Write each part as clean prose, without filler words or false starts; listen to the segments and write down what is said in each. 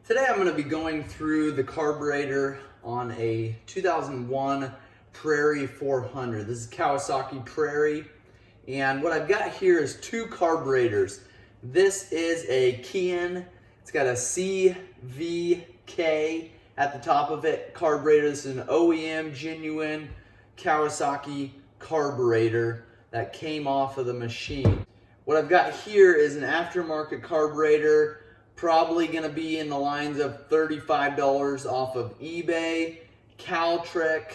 Today I'm going to be going through the carburetor on a 2001 Prairie 400. This is Kawasaki Prairie, and what I've got here is two carburetors. This is a Kian. It's got a CVK at the top of it carburetor. This is an OEM genuine Kawasaki carburetor that came off of the machine. What I've got here is an aftermarket carburetor, probably going to be in the lines of $35 off of eBay. Caltric,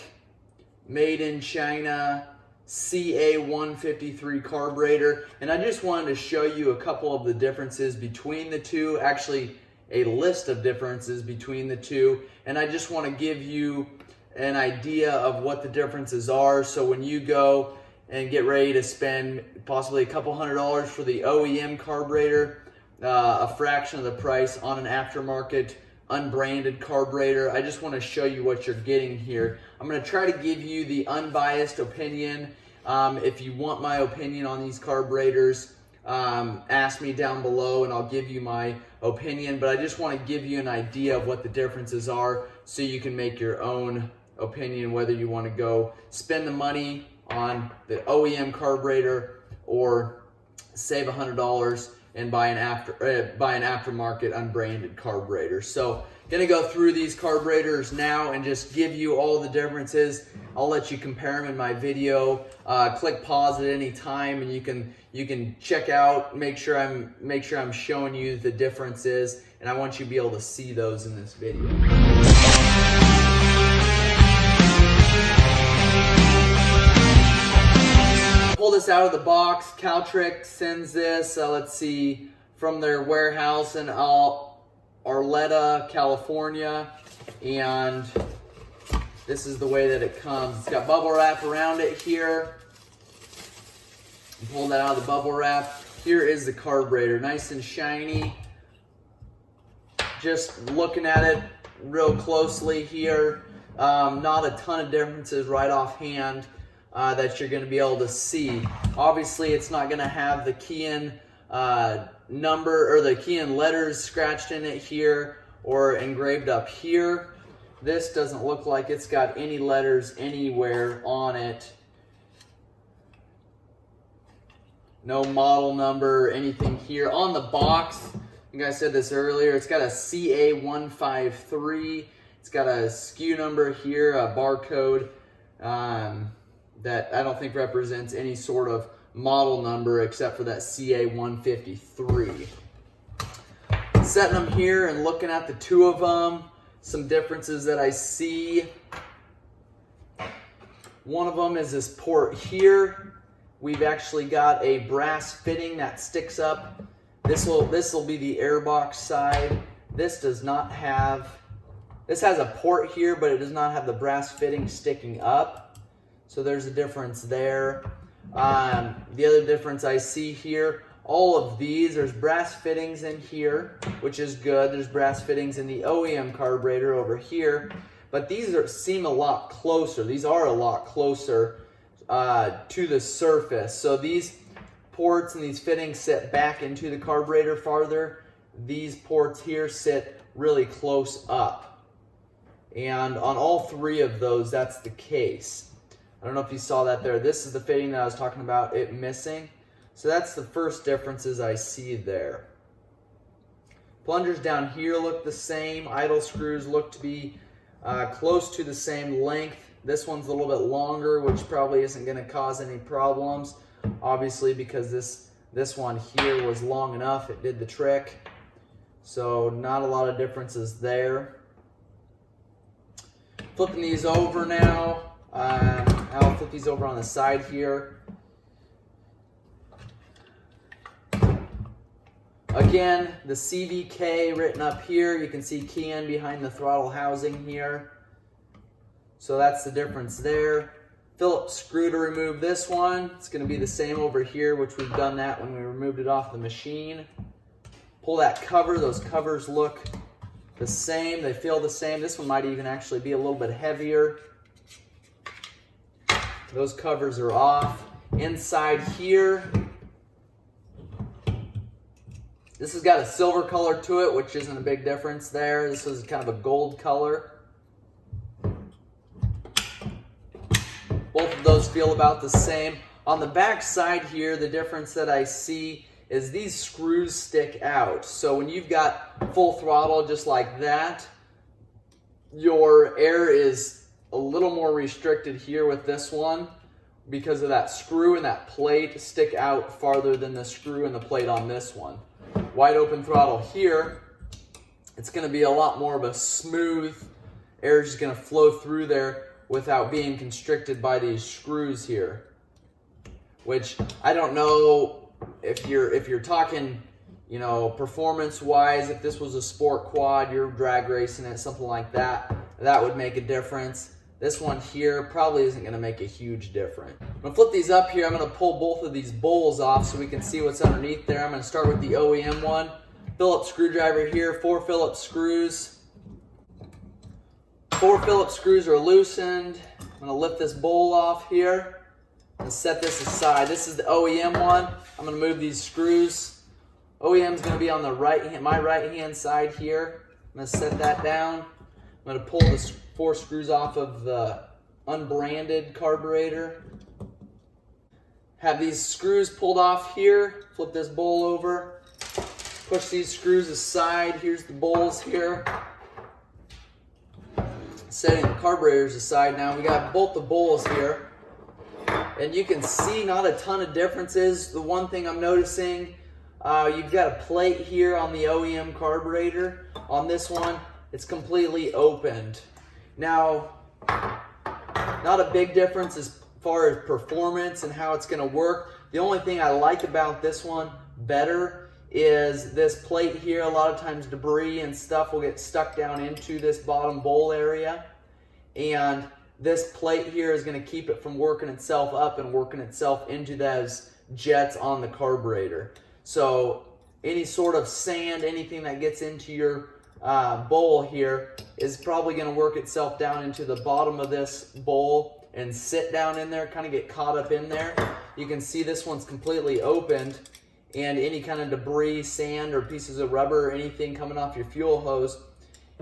made in China, CA153 carburetor. And I just wanted to show you a couple of the differences between the two, actually a list of differences between the two. And I just want to give you an idea of what the differences are, so when you go and get ready to spend possibly a couple $100s for the OEM carburetor, a fraction of the price on an aftermarket unbranded carburetor. I just want to show you what you're getting here. I'm going to try to give you the unbiased opinion. If you want my opinion on these carburetors, ask me down below and I'll give you my opinion, but I just want to give you an idea of what the differences are so you can make your own opinion, whether you want to go spend the money on the OEM carburetor or save $100 and buy an aftermarket unbranded carburetor. So gonna go through these carburetors now and just give you all the differences. I'll let you compare them in my video. Click pause at any time and you can check out, make sure I'm showing you the differences, and I want you to be able to see those in this video. Pull this out of the box. Caltric sends this, let's see, from their warehouse in Arleta, California, and this is the way that it comes. It's got bubble wrap around it here. Pull that out of the bubble wrap. Here is the carburetor, nice and shiny. Just looking at it real closely here, not a ton of differences right offhand that you're going to be able to see. Obviously, it's not going to have the Kian number or the Kian letters scratched in it here or engraved up here. This doesn't look like it's got any letters anywhere on it. No model number or anything here. On the box, I think I said this earlier, it's got a CA153. It's got a SKU number here, a barcode that I don't think represents any sort of model number except for that CA153. Setting them here and looking at the two of them, some differences that I see. One of them is this port here. We've actually got a brass fitting that sticks up. This will be the airbox side. This has a port here, but it does not have the brass fitting sticking up. So there's a difference there. The other difference I see here, all of these, there's brass fittings in here, which is good. There's brass fittings in the OEM carburetor over here, but these seem a lot closer. These are a lot closer to the surface. So these ports and these fittings sit back into the carburetor farther. These ports here sit really close up. And on all three of those, that's the case. I don't know if you saw that there. This is the fitting that I was talking about, it missing. So that's the first differences I see there. Plungers down here look the same. Idle screws look to be close to the same length. This one's a little bit longer, which probably isn't going to cause any problems. Obviously, because this one here was long enough, it did the trick. So not a lot of differences there. Flipping these over now. I'll flip these over on the side here. Again, the CVK written up here. You can see Kian behind the throttle housing here. So that's the difference there. Phillips screw to remove this one. It's going to be the same over here, which we've done that when we removed it off the machine. Pull that cover. Those covers look the same. They feel the same. This one might even actually be a little bit heavier. Those covers are off. Inside here This has got a silver color to it, which isn't a big difference there. This is kind of a gold color. Both of those feel about the same. On the back side here, the difference that I see is these screws stick out. So when you've got full throttle just like that, your air is a little more restricted here with this one because of that screw and that plate stick out farther than the screw and the plate on this one. Wide open throttle here, it's going to be a lot more of a smooth, air is just going to flow through there without being constricted by these screws here. Which I don't know if you're talking, you know, performance-wise, if this was a sport quad, you're drag racing it, something like that, that would make a difference. This one here probably isn't going to make a huge difference. I'm going to flip these up here. I'm going to pull both of these bowls off so we can see what's underneath there. I'm going to start with the OEM one. Phillips screwdriver here, 4 Phillips screws. 4 Phillips screws are loosened. I'm going to lift this bowl off here and set this aside. This is the OEM one. I'm going to move these screws. OEM is going to be on the my right hand side here. I'm going to set that down. I'm going to pull the 4 screws off of the unbranded carburetor. Have these screws pulled off here. Flip this bowl over. Push these screws aside. Here's the bowls here. Setting the carburetors aside now. We got both the bowls here. And you can see not a ton of differences. The one thing I'm noticing, you've got a plate here on the OEM carburetor. On this one, it's completely opened. Now, not a big difference as far as performance and how it's going to work. The only thing I like about this one better is this plate here. A lot of times debris and stuff will get stuck down into this bottom bowl area. And this plate here is going to keep it from working itself up and working itself into those jets on the carburetor. So any sort of sand, anything that gets into your bowl here is probably going to work itself down into the bottom of this bowl and sit down in there, kind of get caught up in there. You can see this one's completely opened, and any kind of debris, sand, or pieces of rubber or anything coming off your fuel hose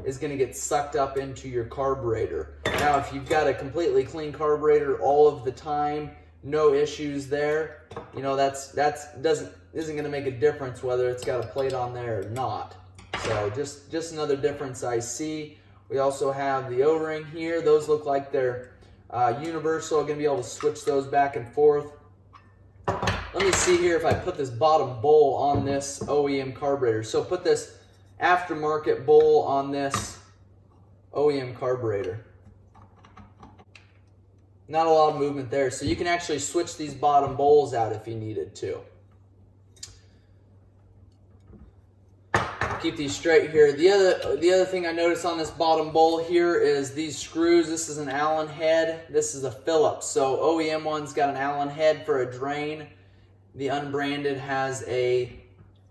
is going to get sucked up into your carburetor. Now, if you've got a completely clean carburetor all of the time, no issues there, you know, isn't going to make a difference whether it's got a plate on there or not. So just another difference I see. We also have the O-ring here. Those look like they're universal. I'm going to be able to switch those back and forth. Let me see here if I put this bottom bowl on this OEM carburetor. So put this aftermarket bowl on this OEM carburetor. Not a lot of movement there. So you can actually switch these bottom bowls out if you needed to. Keep these straight here. The other thing I noticed on this bottom bowl here is these screws. This is an Allen head. This is a Phillips. So OEM one's got an Allen head for a drain. The unbranded has a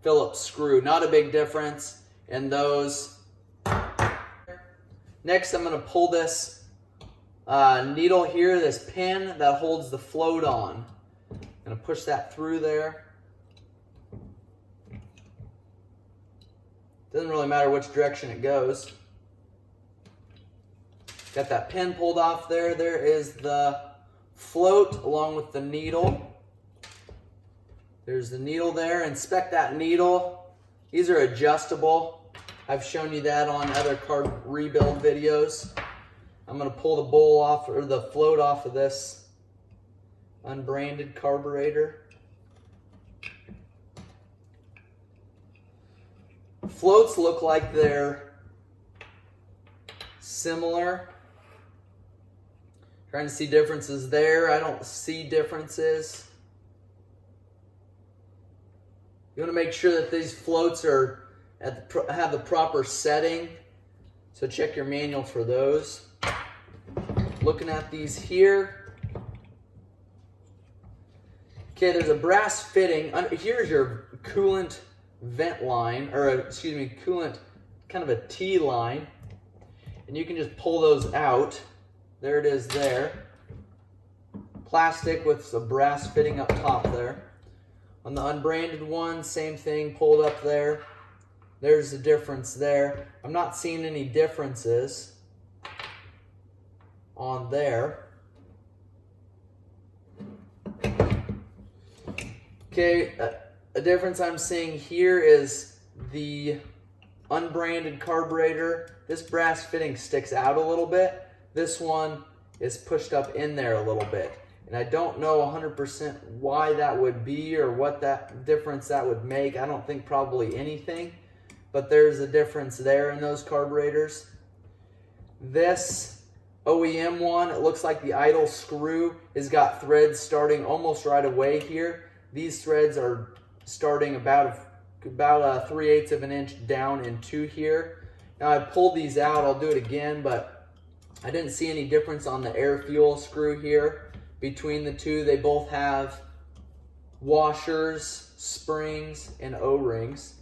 Phillips screw. Not a big difference in those. Next, I'm going to pull this needle here, this pin that holds the float on. I'm going to push that through there. Doesn't really matter which direction it goes. Got that pin pulled off there. There is the float along with the needle. There's the needle there. Inspect that needle. These are adjustable. I've shown you that on other carb rebuild videos. I'm going to pull the bowl off, or the float off of this unbranded carburetor. Floats look like they're similar. Trying to see differences there. I don't see differences. You want to make sure that these floats are have the proper setting. So check your manual for those. Looking at these here. Okay, there's a brass fitting. Here's your coolant vent line, or excuse me, coolant, kind of a T line, and you can just pull those out. There it is there. Plastic with a brass fitting up top there. On the unbranded one, same thing, pulled up there. There's the difference there. I'm not seeing any differences on there. Okay, a difference I'm seeing here is the unbranded carburetor. This brass fitting sticks out a little bit. This one is pushed up in there a little bit. And I don't know 100% why that would be or what that difference that would make. I don't think probably anything, but there's a difference there in those carburetors. This OEM one, it looks like the idle screw has got threads starting almost right away here. These threads are starting about 3/8 of an inch down into here. Now I pulled these out, I'll do it again, but I didn't see any difference on the air fuel screw here between the two. They both have washers, springs, and O-rings.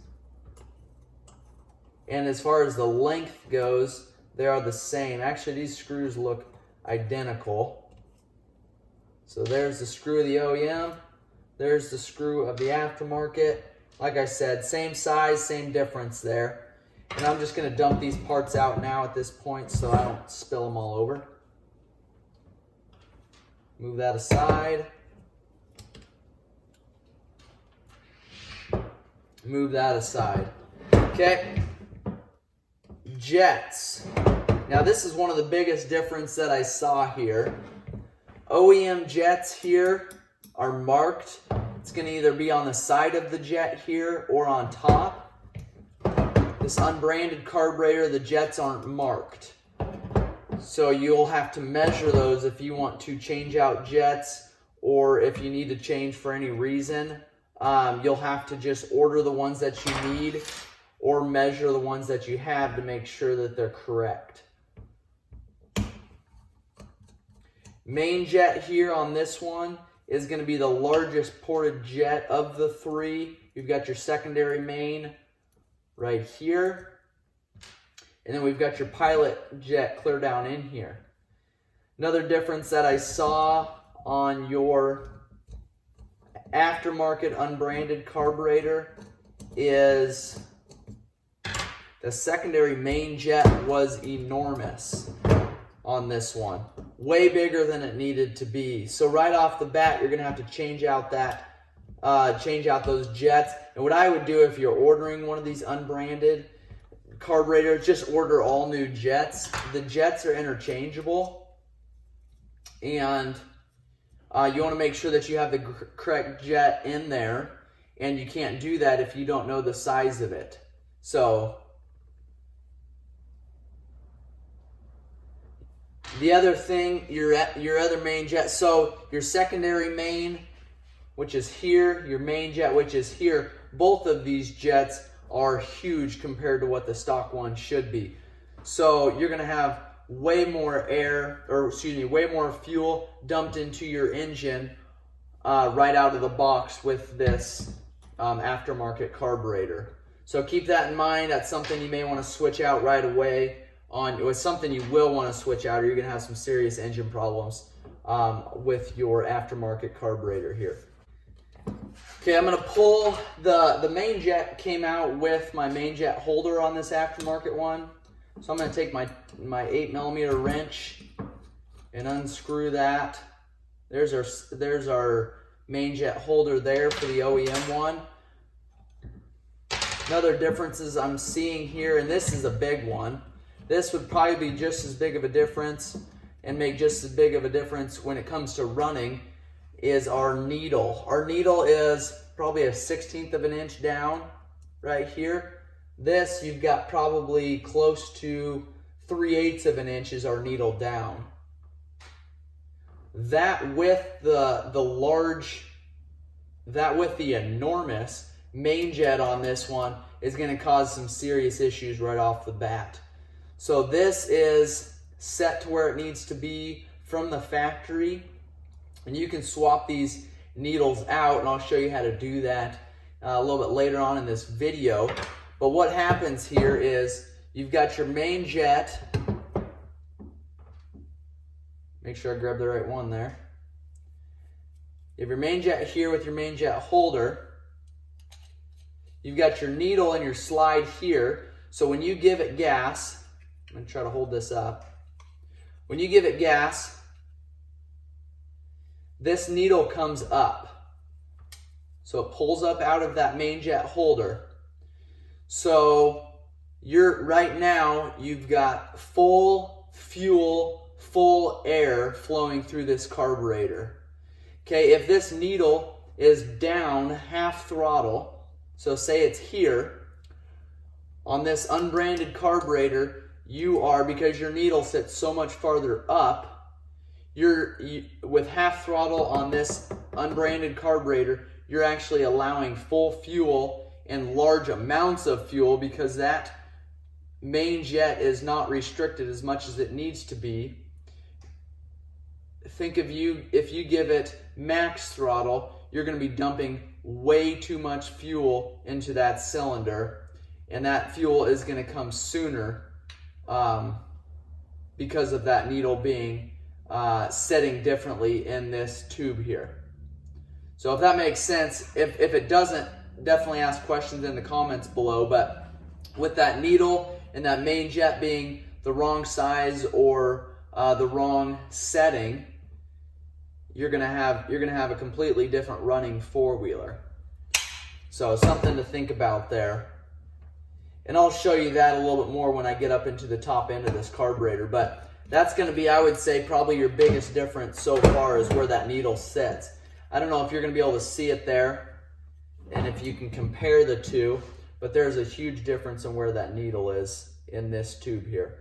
And as far as the length goes, they are the same. Actually, these screws look identical. So there's the screw of the OEM. There's the screw of the aftermarket. Like I said, same size, same difference there. And I'm just going to dump these parts out now at this point so I don't spill them all over. Move that aside. Move that aside. Okay. Jets. Now this is one of the biggest difference that I saw here. OEM jets here are marked. It's going to either be on the side of the jet here or on top. This unbranded carburetor, the jets aren't marked. So you'll have to measure those if you want to change out jets, or if you need to change for any reason. You'll have to just order the ones that you need or measure the ones that you have to make sure that they're correct. Main jet here on this one is going to be the largest ported jet of the three. You've got your secondary main right here. And then we've got your pilot jet clear down in here. Another difference that I saw on your aftermarket unbranded carburetor is the secondary main jet was enormous on this one. Way bigger than it needed to be. So right off the bat, you're going to have to change out those jets. And what I would do if you're ordering one of these unbranded carburetors, just order all new jets. The jets are interchangeable, and you want to make sure that you have the correct jet in there, and you can't do that if you don't know the size of it. So the other thing, your other main jet, so your secondary main, which is here, your main jet, which is here, both of these jets are huge compared to what the stock one should be. So you're going to have way more way more fuel dumped into your engine right out of the box with this aftermarket carburetor. So keep that in mind. That's something you may want to switch out right away. It's something you will want to switch out, or you're going to have some serious engine problems with your aftermarket carburetor here. Okay, I'm going to pull the main jet. Came out with my main jet holder on this aftermarket one. So I'm going to take my 8mm wrench and unscrew that. There's our main jet holder there for the OEM one. Another differences I'm seeing here, and this is a big one. This would probably be just as big of a difference and make just as big of a difference when it comes to running, is our needle. Our needle is probably a 1/16 of an inch down right here. This, you've got probably close to 3/8 of an inch is our needle down. That with the enormous main jet on this one is going to cause some serious issues right off the bat. So this is set to where it needs to be from the factory, and you can swap these needles out, and I'll show you how to do that a little bit later on in this video. But what happens here is you've got your main jet. Make sure I grab the right one there. You have your main jet here with your main jet holder. you've got your needle and your slide here. So when you give it gas, I'm going to try to hold this up. When you give it gas, this needle comes up. So it pulls up out of that main jet holder. So right now, you've got full fuel, full air flowing through this carburetor. Okay, if this needle is down half throttle, so say it's here, on this unbranded carburetor, because your needle sits so much farther up, with half throttle on this unbranded carburetor, you're actually allowing full fuel and large amounts of fuel because that main jet is not restricted as much as it needs to be. Think of if you give it max throttle, you're going to be dumping way too much fuel into that cylinder, and that fuel is going to come sooner because of that needle being setting differently in this tube here. So if that makes sense, if it doesn't, definitely ask questions in the comments below. But with that needle and that main jet being the wrong size or the wrong setting, you're gonna have a completely different running four-wheeler. So something to think about there. And I'll show you that a little bit more when I get up into the top end of this carburetor. But that's gonna be, I would say, probably your biggest difference so far is where that needle sits. I don't know if you're gonna be able to see it there and if you can compare the two, but there's a huge difference in where that needle is in this tube here.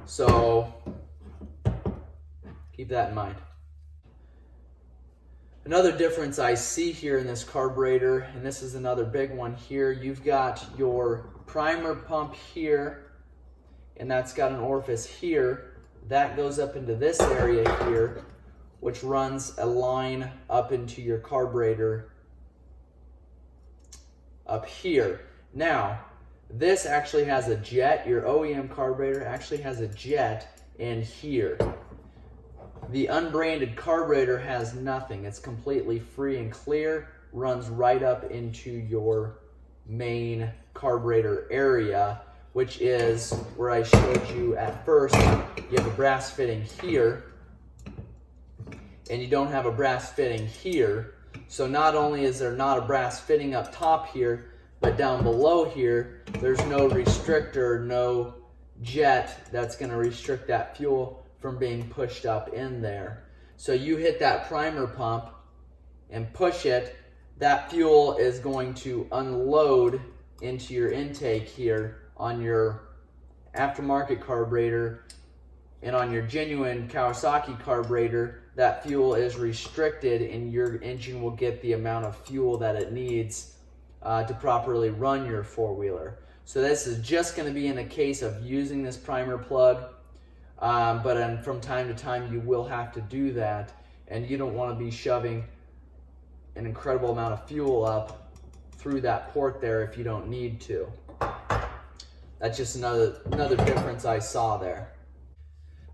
So keep that in mind. Another difference I see here in this carburetor, and this is another big one here, you've got your primer pump here, and that's got an orifice here. That goes up into this area here, which runs a line up into your carburetor up here. Now, this actually has a jet. Your OEM carburetor actually has a jet in here. The unbranded carburetor has nothing. It's completely free and clear, runs right up into your main carburetor area, which is where I showed you at first. You have a brass fitting here, and you don't have a brass fitting here. So not only is there not a brass fitting up top here, but down below here, there's no restrictor, no jet that's going to restrict that fuel from being pushed up in there. So you hit that primer pump and push it, that fuel is going to unload into your intake here on your aftermarket carburetor, and on your genuine Kawasaki carburetor, that fuel is restricted and your engine will get the amount of fuel that it needs to properly run your four-wheeler. So this is just going to be in the case of using this primer plug, but from time to time you will have to do that, and you don't want to be shoving an incredible amount of fuel up through that port there if you don't need to. That's just another difference I saw there.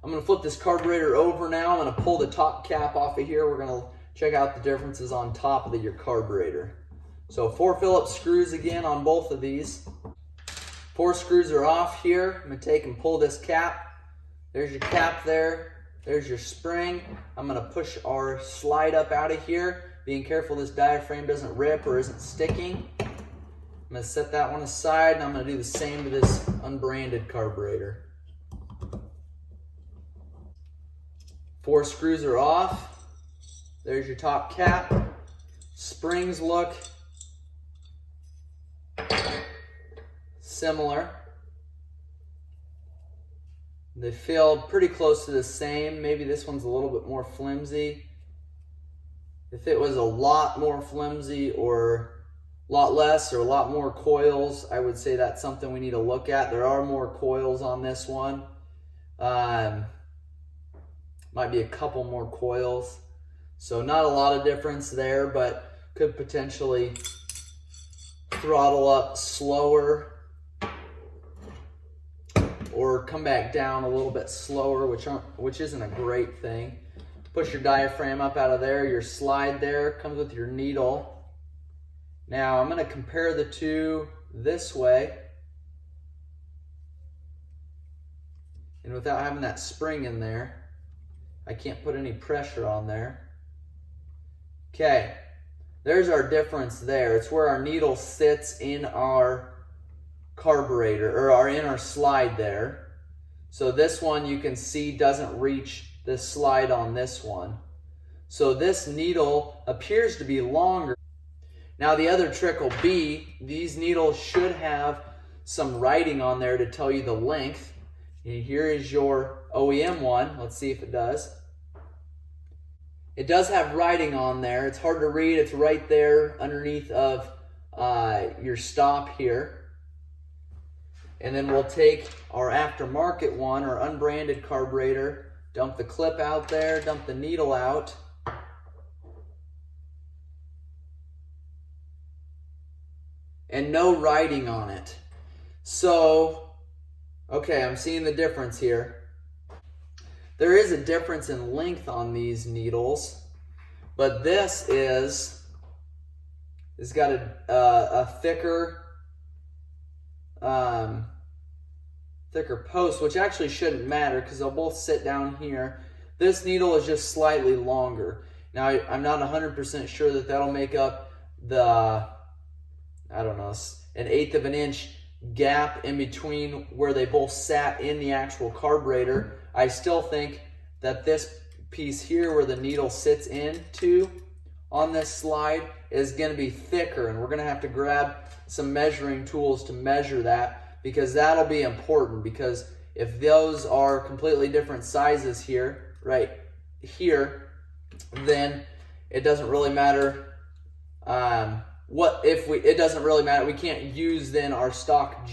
I'm going to flip this carburetor over now. I'm going to pull the top cap off of here. We're going to check out the differences on top of your carburetor. So 4 Phillips screws again on both of these. 4 screws are off here. I'm going to take and pull this cap. There's your cap there. There's your spring. I'm going to push our slide up out of here, being careful this diaphragm doesn't rip or isn't sticking. I'm going to set that one aside, and I'm going to do the same to this unbranded carburetor. 4 screws are off. There's your top cap. Springs look similar. They feel pretty close to the same. Maybe this one's a little bit more flimsy. If it was a lot more flimsy or a lot less or a lot more coils, I would say that's something we need to look at. There are more coils on this one. Might be a couple more coils. So not a lot of difference there, but could potentially throttle up slower or come back down a little bit slower, which isn't a great thing. Push your diaphragm up out of there. Your slide there comes with your needle. Now I'm going to compare the two this way. And without having that spring in there, I can't put any pressure on there. Okay, there's our difference there. It's where our needle sits in our carburetor, or in our slide there. So this one you can see doesn't reach the slide on this one. So this needle appears to be longer. Now the other trick will be, these needles should have some writing on there to tell you the length. And here is your OEM one. Let's see if it does. It does have writing on there. It's hard to read. It's right there underneath of your stop here. And then we'll take our aftermarket one, our unbranded carburetor, dump the clip out there, dump the needle out. And no writing on it. So, okay, I'm seeing the difference here. There is a difference in length on these needles, but this has got a thicker post, which actually shouldn't matter because they'll both sit down here. This needle is just slightly longer. Now, I'm not 100% sure that that'll make up the, I don't know, an 1/8 of an inch gap in between where they both sat in the actual carburetor. I still think that this piece here where the needle sits into on this slide is going to be thicker, and we're going to have to grab some measuring tools to measure that, because that'll be important. Because if those are completely different sizes here, right here, then it doesn't really matter. It doesn't really matter. We can't use then our stock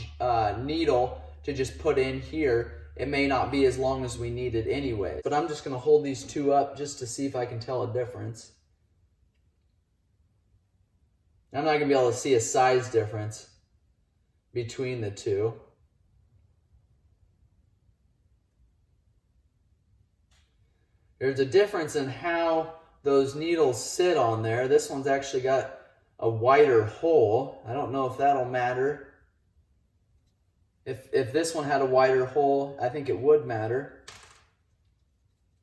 needle to just put in here. It may not be as long as we need it anyway. But I'm just going to hold these two up just to see if I can tell a difference. I'm not going to be able to see a size difference between the two. There's a difference in how those needles sit on there. This one's actually got a wider hole. I don't know if that'll matter. If this one had a wider hole, I think it would matter.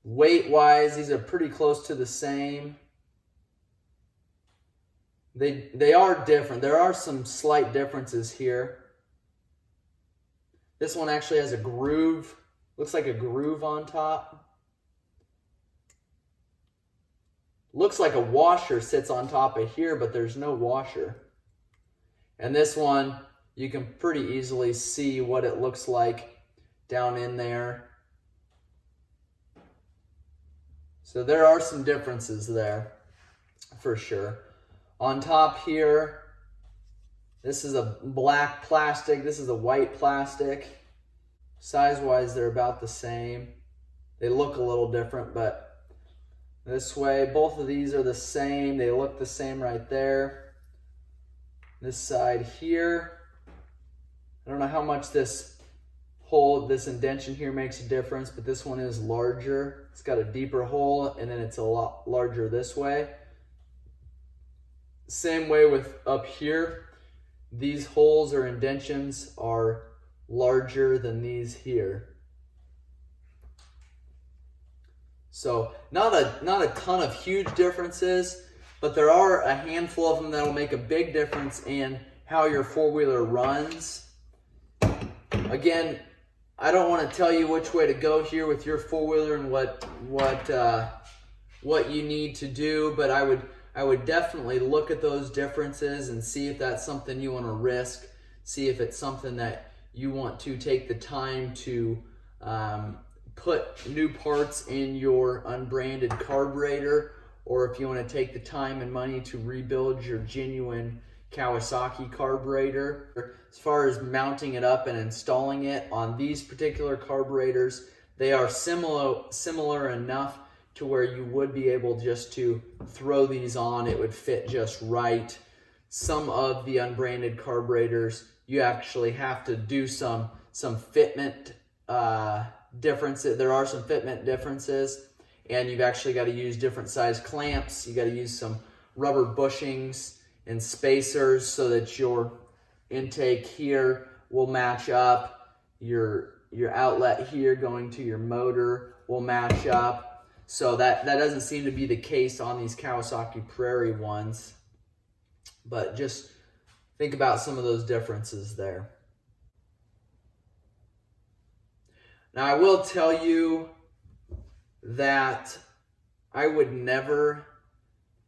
Weight-wise, these are pretty close to the same. They are different. There are some slight differences here. This one actually has a groove. Looks like a groove on top. Looks like a washer sits on top of here, but there's no washer. And this one, you can pretty easily see what it looks like down in there. So there are some differences there, for sure. On top here, this is a black plastic. This is a white plastic. Size-wise, they're about the same. They look a little different, but this way, both of these are the same. They look the same right there. This side here, I don't know how much this hole, this indentation here makes a difference, but this one is larger. It's got a deeper hole, and then it's a lot larger this way. Same way with up here. These holes or indentions are larger than these here. So not a ton of huge differences, but there are a handful of them that'll make a big difference in how your four-wheeler runs. Again, I don't want to tell you which way to go here with your four-wheeler and what you need to do, but I would definitely look at those differences and see if that's something you want to risk. See if it's something that you want to take the time to put new parts in your unbranded carburetor, or if you want to take the time and money to rebuild your genuine Kawasaki carburetor. As far as mounting it up and installing it on these particular carburetors, they are similar enough to where you would be able just to throw these on. It would fit just right. Some of the unbranded carburetors, you actually have to do some fitment differences. There are some fitment differences, and you've actually got to use different size clamps. You got to use some rubber bushings and spacers so that your intake here will match up, your outlet here going to your motor will match up. So that doesn't seem to be the case on these Kawasaki Prairie ones, but just think about some of those differences there. Now I will tell you that I would never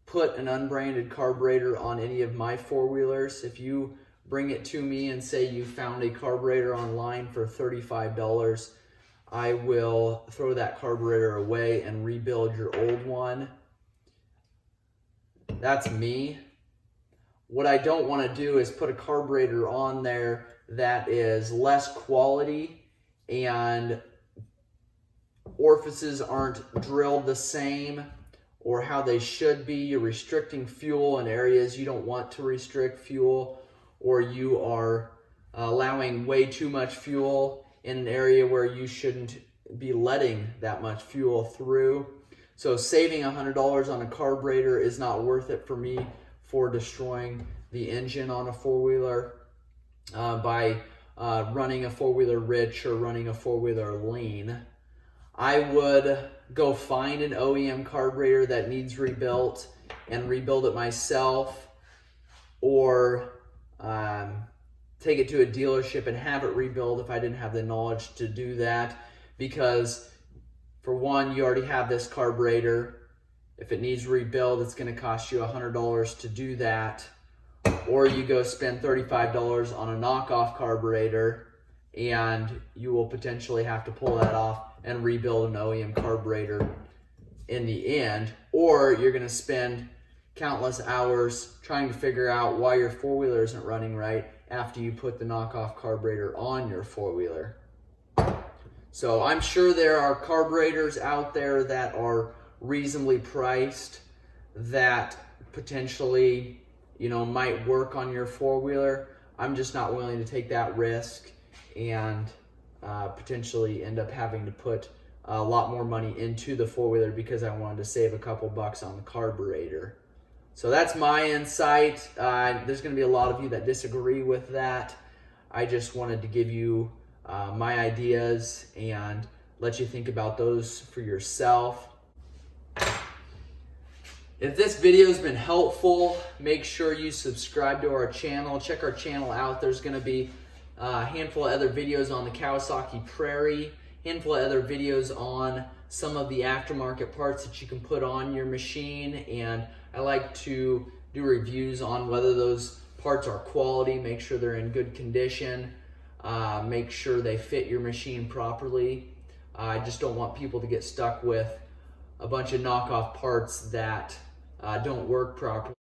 put an unbranded carburetor on any of my four-wheelers. If you bring it to me and say you found a carburetor online for $35, I will throw that carburetor away and rebuild your old one. That's me. What I don't want to do is put a carburetor on there that is less quality and orifices aren't drilled the same or how they should be. You're restricting fuel in areas you don't want to restrict fuel, or you are allowing way too much fuel in an area where you shouldn't be letting that much fuel through. So saving $100 on a carburetor is not worth it for me for destroying the engine on a four-wheeler by running a four-wheeler rich or running a four-wheeler lean. I would go find an OEM carburetor that needs rebuilt and rebuild it myself, or take it to a dealership and have it rebuilt if I didn't have the knowledge to do that. Because for one, you already have this carburetor. If it needs rebuild, it's going to cost you $100 to do that. Or you go spend $35 on a knockoff carburetor and you will potentially have to pull that off and rebuild an OEM carburetor in the end. Or you're going to spend countless hours trying to figure out why your four-wheeler isn't running right after you put the knockoff carburetor on your four-wheeler. So I'm sure there are carburetors out there that are reasonably priced that potentially, might work on your four-wheeler. I'm just not willing to take that risk and potentially end up having to put a lot more money into the four-wheeler because I wanted to save a couple bucks on the carburetor. So that's my insight. There's going to be a lot of you that disagree with that. I just wanted to give you my ideas and let you think about those for yourself. If this video has been helpful, make sure you subscribe to our channel. Check our channel out. There's going to be a handful of other videos on the Kawasaki Prairie, handful of other videos on some of the aftermarket parts that you can put on your machine, and I like to do reviews on whether those parts are quality, make sure they're in good condition, make sure they fit your machine properly. I just don't want people to get stuck with a bunch of knockoff parts that don't work properly.